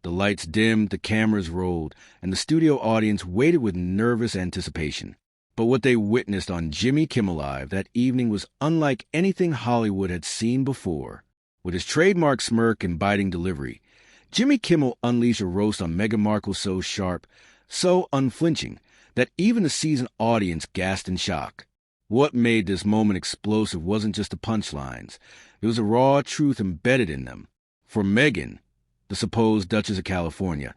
The lights dimmed, the cameras rolled, and the studio audience waited with nervous anticipation. But what they witnessed on Jimmy Kimmel Live that evening was unlike anything Hollywood had seen before. With his trademark smirk and biting delivery, Jimmy Kimmel unleashed a roast on Meghan Markle so sharp, so unflinching, that even the seasoned audience gasped in shock. What made this moment explosive wasn't just the punchlines. It was the raw truth embedded in them. For Meghan, the supposed Duchess of California,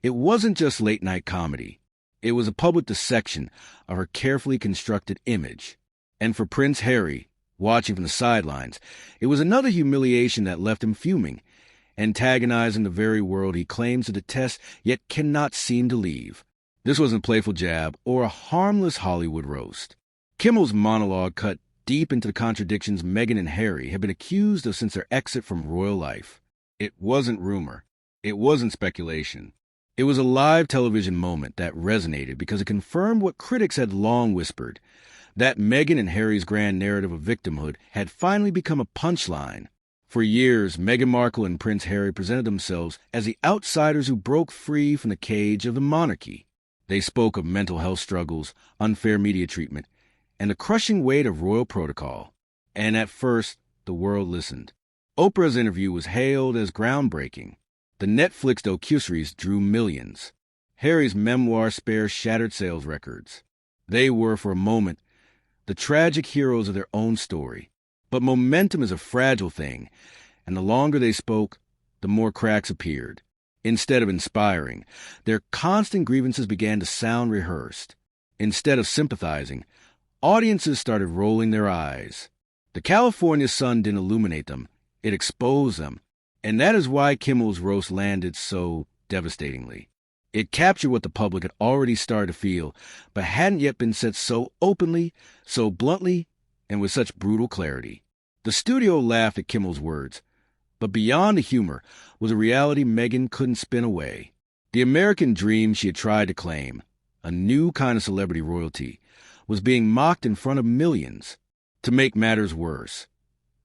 it wasn't just late-night comedy. It was a public dissection of her carefully constructed image. And for Prince Harry, watching from the sidelines, it was another humiliation that left him fuming, antagonizing the very world he claims to detest yet cannot seem to leave. This wasn't a playful jab or a harmless Hollywood roast. Kimmel's monologue cut deep into the contradictions Meghan and Harry had been accused of since their exit from royal life. It wasn't rumor. It wasn't speculation. It was a live television moment that resonated because it confirmed what critics had long whispered, that Meghan and Harry's grand narrative of victimhood had finally become a punchline. For years, Meghan Markle and Prince Harry presented themselves as the outsiders who broke free from the cage of the monarchy. They spoke of mental health struggles, unfair media treatment, and the crushing weight of royal protocol. And at first, the world listened. Oprah's interview was hailed as groundbreaking. The Netflix documentaries drew millions. Harry's memoir spared shattered sales records. They were, for a moment, the tragic heroes of their own story. But momentum is a fragile thing, and the longer they spoke, the more cracks appeared. Instead of inspiring, their constant grievances began to sound rehearsed. Instead of sympathizing, audiences started rolling their eyes. The California sun didn't illuminate them, it exposed them, and that is why Kimmel's roast landed so devastatingly. It captured what the public had already started to feel, but hadn't yet been said so openly, so bluntly, and with such brutal clarity. The studio laughed at Kimmel's words, but beyond the humor was a reality Meghan couldn't spin away. The American dream she had tried to claim, a new kind of celebrity royalty, was being mocked in front of millions. To make matters worse,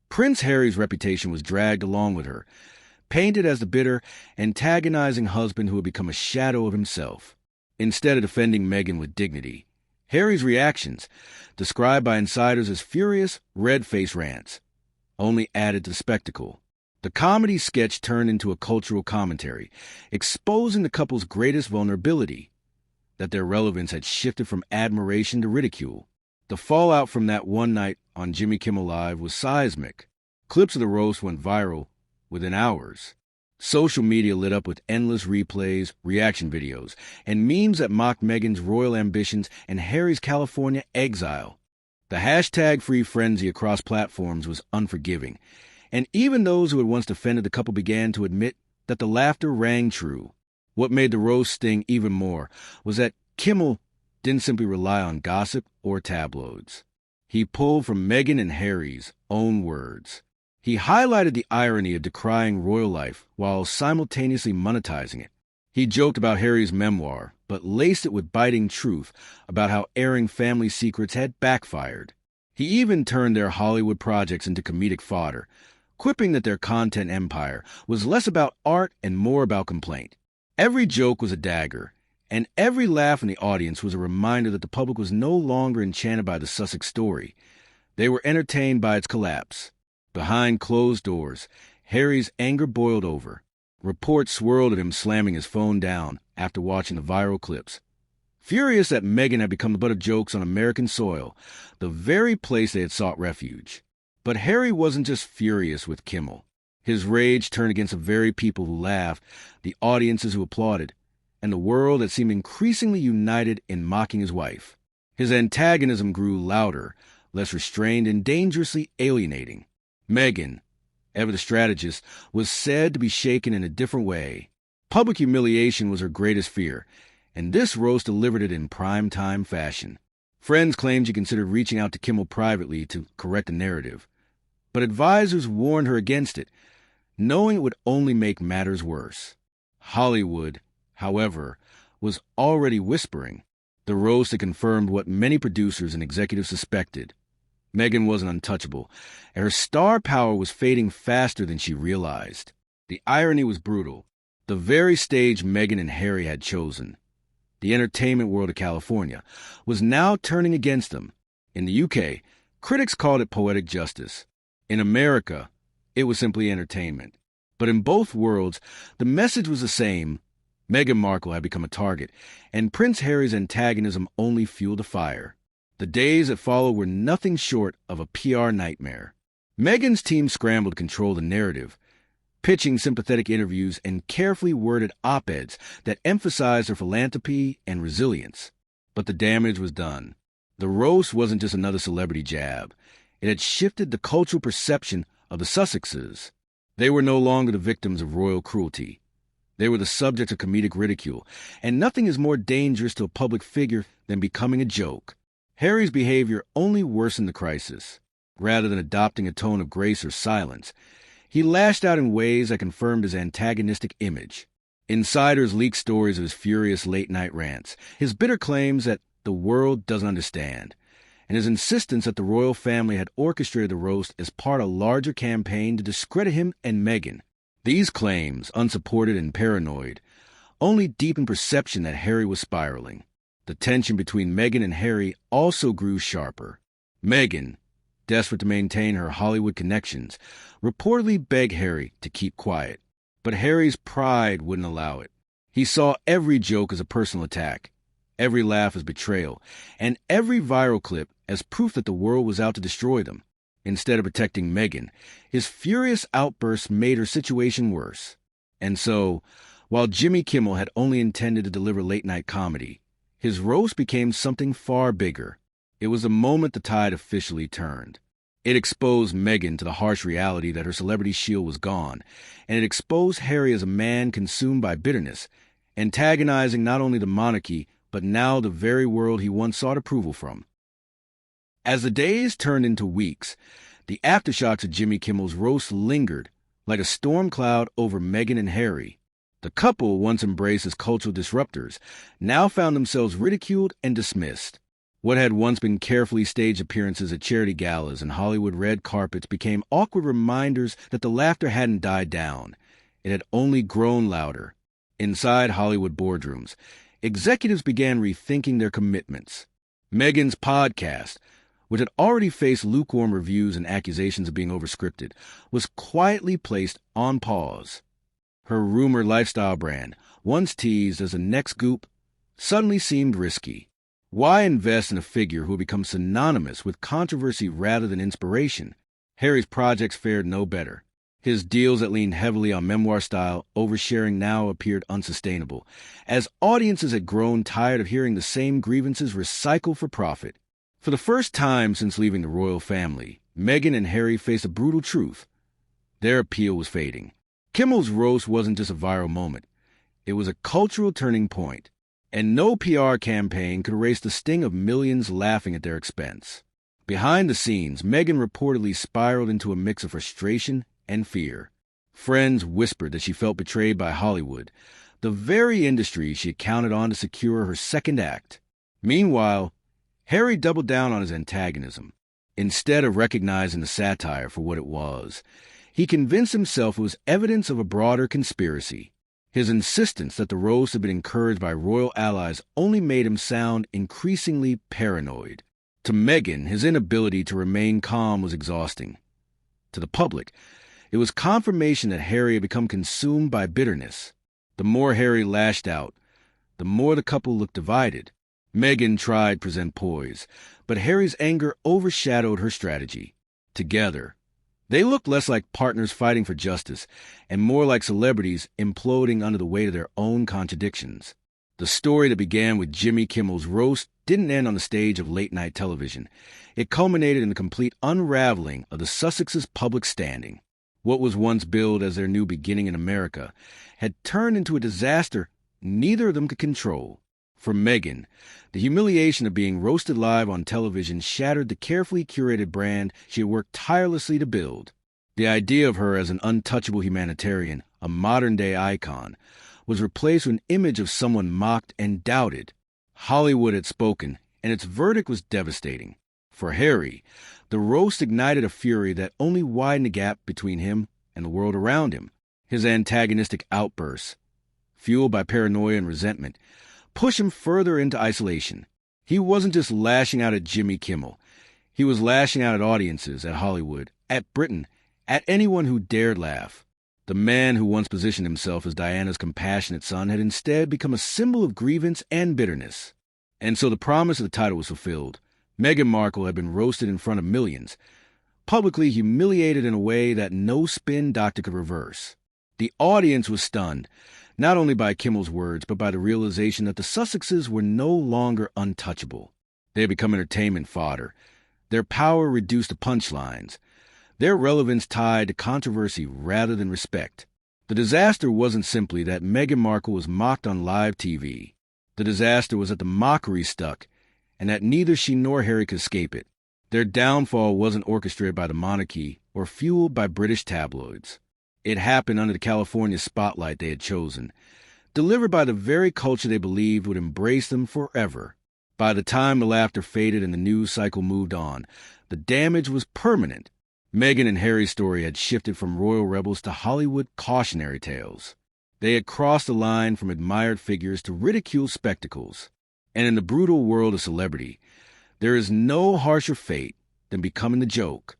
Prince Harry's reputation was dragged along with her, painted as the bitter, antagonizing husband who had become a shadow of himself. Instead of defending Meghan with dignity, Harry's reactions, described by insiders as furious, red-faced rants, only added to the spectacle. The comedy sketch turned into a cultural commentary, exposing the couple's greatest vulnerability, that their relevance had shifted from admiration to ridicule. The fallout from that one night on Jimmy Kimmel Live was seismic. Clips of the roast went viral within hours. Social media lit up with endless replays, reaction videos, and memes that mocked Meghan's royal ambitions and Harry's California exile. The hashtag-free frenzy across platforms was unforgiving, and even those who had once defended the couple began to admit that the laughter rang true. What made the roast sting even more was that Kimmel didn't simply rely on gossip or tabloids. He pulled from Meghan and Harry's own words. He highlighted the irony of decrying royal life while simultaneously monetizing it. He joked about Harry's memoir, but laced it with biting truth about how airing family secrets had backfired. He even turned their Hollywood projects into comedic fodder, quipping that their content empire was less about art and more about complaint. Every joke was a dagger, and every laugh in the audience was a reminder that the public was no longer enchanted by the Sussex story. They were entertained by its collapse. Behind closed doors, Harry's anger boiled over. Reports swirled at him slamming his phone down after watching the viral clips. Furious that Meghan had become the butt of jokes on American soil, the very place they had sought refuge. But Harry wasn't just furious with Kimmel. His rage turned against the very people who laughed, the audiences who applauded, and the world that seemed increasingly united in mocking his wife. His antagonism grew louder, less restrained, and dangerously alienating. Meghan, ever the strategist, was said to be shaken in a different way. Public humiliation was her greatest fear, and this roast delivered it in prime-time fashion. Friends claimed she considered reaching out to Kimmel privately to correct the narrative, but advisors warned her against it, knowing it would only make matters worse. Hollywood, however, was already whispering. The roast had confirmed what many producers and executives suspected. Meghan wasn't untouchable, and her star power was fading faster than she realized. The irony was brutal. The very stage Meghan and Harry had chosen, the entertainment world of California, was now turning against them. In the UK, critics called it poetic justice. In America, it was simply entertainment. But in both worlds, the message was the same. Meghan Markle had become a target, and Prince Harry's antagonism only fueled the fire. The days that followed were nothing short of a PR nightmare. Meghan's team scrambled to control the narrative, pitching sympathetic interviews and carefully worded op-eds that emphasized her philanthropy and resilience. But the damage was done. The roast wasn't just another celebrity jab. It had shifted the cultural perception of the Sussexes. They were no longer the victims of royal cruelty. They were the subject of comedic ridicule, and nothing is more dangerous to a public figure than becoming a joke. Harry's behavior only worsened the crisis. Rather than adopting a tone of grace or silence, he lashed out in ways that confirmed his antagonistic image. Insiders leaked stories of his furious late-night rants, his bitter claims that the world doesn't understand, and his insistence that the royal family had orchestrated the roast as part of a larger campaign to discredit him and Meghan. These claims, unsupported and paranoid, only deepened perception that Harry was spiraling. The tension between Meghan and Harry also grew sharper. Meghan, desperate to maintain her Hollywood connections, reportedly begged Harry to keep quiet. But Harry's pride wouldn't allow it. He saw every joke as a personal attack, every laugh as betrayal, and every viral clip as proof that the world was out to destroy them. Instead of protecting Meghan, his furious outbursts made her situation worse. And so, while Jimmy Kimmel had only intended to deliver late-night comedy, his roast became something far bigger. It was the moment the tide officially turned. It exposed Meghan to the harsh reality that her celebrity shield was gone, and it exposed Harry as a man consumed by bitterness, antagonizing not only the monarchy, but now the very world he once sought approval from. As the days turned into weeks, the aftershocks of Jimmy Kimmel's roast lingered like a storm cloud over Meghan and Harry. The couple, once embraced as cultural disruptors, now found themselves ridiculed and dismissed. What had once been carefully staged appearances at charity galas and Hollywood red carpets became awkward reminders that the laughter hadn't died down. It had only grown louder. Inside Hollywood boardrooms, executives began rethinking their commitments. Meghan's podcast, which had already faced lukewarm reviews and accusations of being overscripted, was quietly placed on pause. Her rumored lifestyle brand, once teased as the next Goop, suddenly seemed risky. Why invest in a figure who had become synonymous with controversy rather than inspiration? Harry's projects fared no better. His deals that leaned heavily on memoir-style oversharing now appeared unsustainable, as audiences had grown tired of hearing the same grievances recycled for profit. For the first time since leaving the royal family, Meghan and Harry faced a brutal truth. Their appeal was fading. Kimmel's roast wasn't just a viral moment. It was a cultural turning point, and no PR campaign could erase the sting of millions laughing at their expense. Behind the scenes, Meghan reportedly spiraled into a mix of frustration and fear. Friends whispered that she felt betrayed by Hollywood, the very industry she had counted on to secure her second act. Meanwhile, Harry doubled down on his antagonism. Instead of recognizing the satire for what it was, he convinced himself it was evidence of a broader conspiracy. His insistence that the roast had been encouraged by royal allies only made him sound increasingly paranoid. To Meghan, his inability to remain calm was exhausting. To the public, it was confirmation that Harry had become consumed by bitterness. The more Harry lashed out, the more the couple looked divided. Meghan tried to present poise, but Harry's anger overshadowed her strategy. Together, they looked less like partners fighting for justice and more like celebrities imploding under the weight of their own contradictions. The story that began with Jimmy Kimmel's roast didn't end on the stage of late-night television. It culminated in the complete unraveling of the Sussexes' public standing. What was once billed as their new beginning in America had turned into a disaster neither of them could control. For Meghan, the humiliation of being roasted live on television shattered the carefully curated brand she had worked tirelessly to build. The idea of her as an untouchable humanitarian, a modern-day icon, was replaced with an image of someone mocked and doubted. Hollywood had spoken, and its verdict was devastating. For Harry, the roast ignited a fury that only widened the gap between him and the world around him. His antagonistic outbursts, fueled by paranoia and resentment, push him further into isolation. He wasn't just lashing out at Jimmy Kimmel. He was lashing out at audiences, at Hollywood, at Britain, at anyone who dared laugh. The man who once positioned himself as Diana's compassionate son had instead become a symbol of grievance and bitterness. And so the promise of the title was fulfilled. Meghan Markle had been roasted in front of millions, publicly humiliated in a way that no spin doctor could reverse. The audience was stunned, not only by Kimmel's words, but by the realization that the Sussexes were no longer untouchable. They had become entertainment fodder, their power reduced to punchlines, their relevance tied to controversy rather than respect. The disaster wasn't simply that Meghan Markle was mocked on live TV. The disaster was that the mockery stuck, and that neither she nor Harry could escape it. Their downfall wasn't orchestrated by the monarchy or fueled by British tabloids. It happened under the California spotlight they had chosen, delivered by the very culture they believed would embrace them forever. By the time the laughter faded and the news cycle moved on, the damage was permanent. Meghan and Harry's story had shifted from royal rebels to Hollywood cautionary tales. They had crossed the line from admired figures to ridiculed spectacles. And in the brutal world of celebrity, there is no harsher fate than becoming the joke.